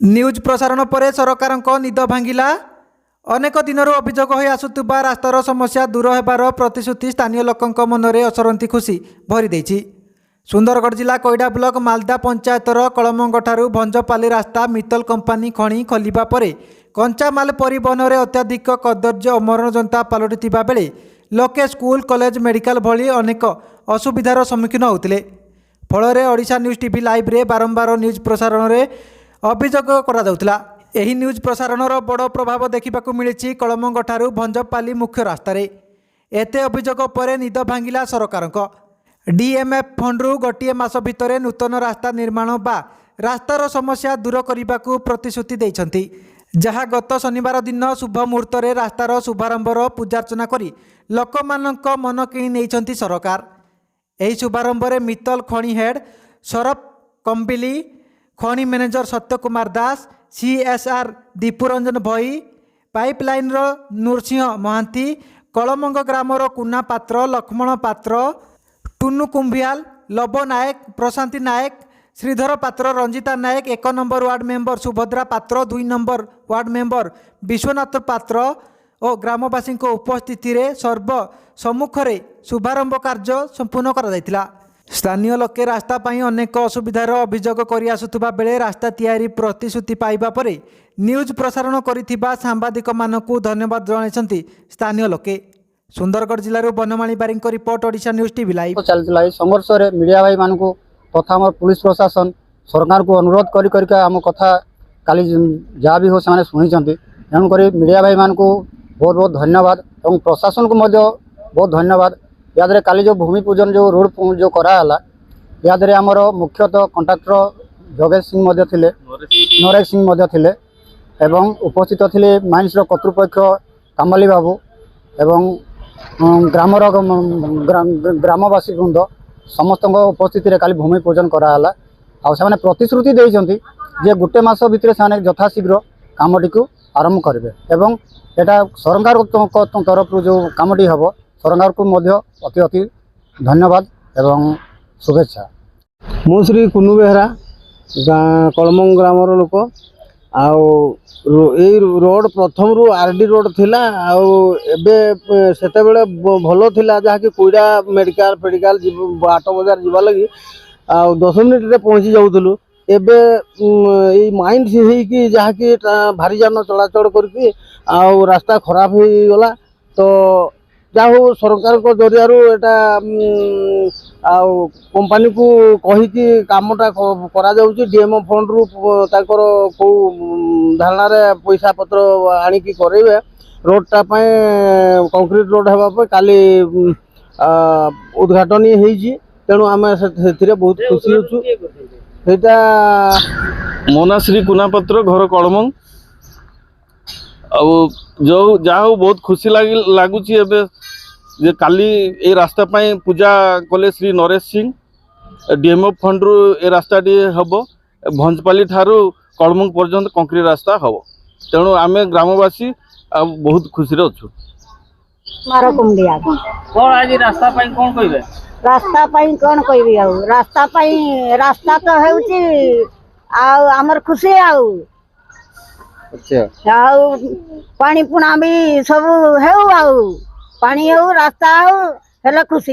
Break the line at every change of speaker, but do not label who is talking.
News प्रसारण पर सरकार निद भांगिला। अनेक दिनर अभियोग हो आसुवा रास्तार समस्या दूर होबार प्रतिश्रुति स्थानीय लोकों मनरे असरंती खुशी भरी देछि। सुंदरगढ़ जिला कोईडा ब्लॉक मालदा पंचायतर कलमंगठारू भंजपाली रास्ता मित्तल कंपानी खଣି खोलिबा परे कंचामाल परिवहन में अत्याधिक कदर्य अमरण जनता पलटिथिबा बेले लोके स्कूल कॉलेज मेडिकल भली अनेक असुविधार सम्मुखीन होते। फल ओडिशा न्यूज टीवी लाइव रे बारंबार न्यूज प्रसारण में अभियोग करा। एही न्यूज प्रसारणर बड़ प्रभाव देखा मिली कलमंगठारू भंजपाली मुख्य रास्तार। एते अभियोग पर निद भांगिला सरकार। डीएमएफ फंड्रु गोटे मास भितर नूतन रास्ता निर्माण बा रास्तार समस्या दूर करने को प्रतिश्रुति देइछंती, जहाँ गत शनिवार दिन शुभ मुहूर्त में रास्तार शुभारंभर पूजार्चना करी लोकमानक मन किणी नेइछंती सरकार। एही शुभारंभ में मित्तल खଣି हेड सरफ कंबिली, खଣି मैनेजर सत्य कुमार दास, सीएसआर दीपुरंजन भई, पाइपलाइन नूरसिंह महांती, कलमंग ग्रामर कुना पात्र, लक्ष्मण पात्र, टुनु कुंभियाल, लव नायक, प्रशांति नायक, श्रीधर पात्र, रंजिता नायक, 1 नंबर वार्ड मेंबर सुभद्रा पात्र, 2 नंबर वार्ड मेंबर विश्वनाथ पात्र और ग्रामवासी उपस्थिति रे सर्व सम्मुखरे शुभारंभ कार्य संपूर्ण करा। स्थानीय लोके रास्ता पाई अनेक असुविधार अभियोग करि आसुथुबा बेले रास्ता तैयारी प्रतिश्रुति पाइबा परे न्यूज प्रसारण करिथिबा सांबादिक मानकु धन्यवाद जणाइछंती स्थानीय लोके। सुंदरगढ़ जिल्लार बनमाली बारी report, Odisha news TV live.
चलता संघर्ष में मीडिया भाई मान को तथा आम पुलिस प्रशासन सरकार को अनुरोध कर आम कथा काली जहाँ भी हो से शुणी तेणुक मीडिया भाई मान को बहुत बहुत धन्यवाद और प्रशासन को बहुत धन्यवाद। याद काली जो भूमि पूजन जो रोड जो कराला याद आमर मुख्यतः कंट्राक्टर जोगेश सिंह नरेश सिंह थे एवं उपस्थित थे माइंस कर्तृपक्ष कामली बाबू एवं ग्रामर ग्रामवासी वृंद समस्त उपस्थित काली भूमि पूजन कराला। आने प्रतिश्रुति देइछंती जे गोटे मास भितर से यथाशीघ्र कामटी को आरंभ करेंगे एवं यहाँ सरकार तरफ जो कामटी हम सरकार को अति अति धन्यवाद एवं शुभेच्छा।
मु श्री कुनु बेहरा कलमंग ग्रामर लोक रोड प्रथम रू आरडी रोड थिला सेते बेले भलो थिला जहा कि कोईडा मेडिकल फेडिकल 8 बजार जीवा लगी 10 मिनिट रे पहुंची जाउथलु। एबे ई माइंड से कि जहा कि भारी जान चलाचल करके रास्ता खराब हो गला तो जाहो सरकार को जरिया कंपनी को कही कि कामटा करा जाउची डीएमओ फंड रु ताकर को धारणा रे पैसा पत्र आनिकी करेबे रोडटा पाए कंक्रीट रोड हेबा पे काली उद्घाटन हेजी। तेणु आम से बहुत खुशी होचु। एटा
मोना श्री कुनापत्र घर कलमंग जो जाओ बहुत खुशी लगुच जे काली ए रास्ता पाई पूजा कले श्री नरेश सिंह डीएमओ फंड रु ए रास्ता टी हम भंजपाली ठारू कलमंग पर्यंत कंक्रीट रास्ता हम। तेणु आम ग्रामवासी बहुत खुशी अच्छु।
मारो कुंडिया
कौन आज रास्ता पाई कौन कहबे?
रास्ता पाई कौन कहबी आ रास्ता पाई रास्ता तो हेउची आमर खुशी
अच्छा
पानी पुणा भी सब हेउ पानी हेउ रास्ता हेउ हेला खुशी।